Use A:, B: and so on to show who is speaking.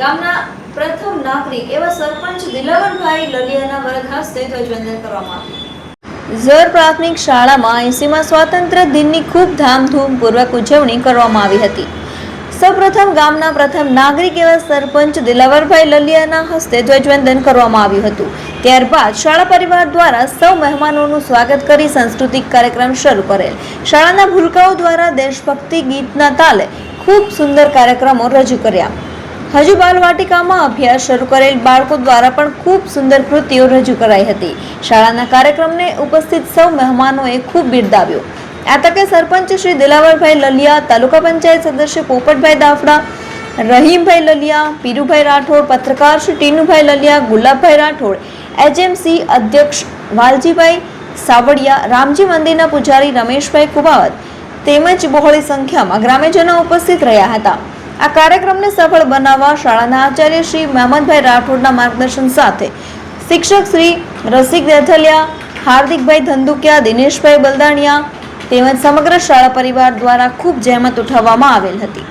A: ગામના પ્રથમ નાગરિક એવા સરપંચ દિલાવરભાઈ લલિયાના વરદ હસ્તે ધ્વજવંદન કરવામાં આવ્યું। ઝર પ્રાથમિક શાળામાં 80મા સ્વાતંત્ર્ય દિનની ખૂબ ધામધૂમપૂર્વક ઉજવણી કરવામાં આવી હતી। સૌપ્રથમ ગામના પ્રથમ નાગરિક એવા સરપંચ દિલાવરભાઈ લલિયાના હસ્તે ધ્વજવંદન કરવામાં આવ્યું હતું। ત્યારબાદ શાળા પરિવાર દ્વારા સૌ મહેમાનોનું સ્વાગત કરી સાંસ્કૃતિક કાર્યક્રમ શરૂ કરેલ। શાળાના ભૂલકાઓ દ્વારા દેશભક્તિ ગીતના તાલે ખૂબ સુંદર કાર્યક્રમો રજૂ કર્યા। હજુ બાલવાટિકામાં અભ્યાસ શરૂ કરેલ બાળકો દ્વારા પણ ખૂબ સુંદર કૃતિઓ રજૂ કરાઈ હતી। શાળાના કાર્યક્રમને ઉપસ્થિત સૌ મહેમાનોએ ખૂબ બિરદાવ્યો। આ તકે સરપંચ શ્રી દિલાવરભાઈ લલિયા, તાલુકા પંચાયત સદસ્ય પોપટભાઈ દાફડા, રહીમભાઈ લલિયા, પીરુભાઈ રાઠોડ, પત્રકાર શ્રી ટીનુભાઈ લલિયા, ગુલાબભાઈ રાઠોડ, એચએમસી અધ્યક્ષ વાલજીભાઈ સાવડિયા, રામજી મંદિરના પૂજારી રમેશભાઈ કુબાવત તેમજ બહોળી સંખ્યામાં ગ્રામ્યજનો ઉપસ્થિત રહ્યા હતા। આ કાર્યક્રમને સફળ બનાવવા શાળાના આચાર્ય શ્રી મહેમદભાઈ રાઠોડના માર્ગદર્શન સાથે શિક્ષક શ્રી રસિક દેથલિયા, હાર્દિકભાઈ ધંધુકિયા, દિનેશભાઈ બલદાણિયા તેમજ સમગ્ર શાળા પરિવાર દ્વારા ખૂબ જહેમત ઉઠાવવામાં આવેલ હતી।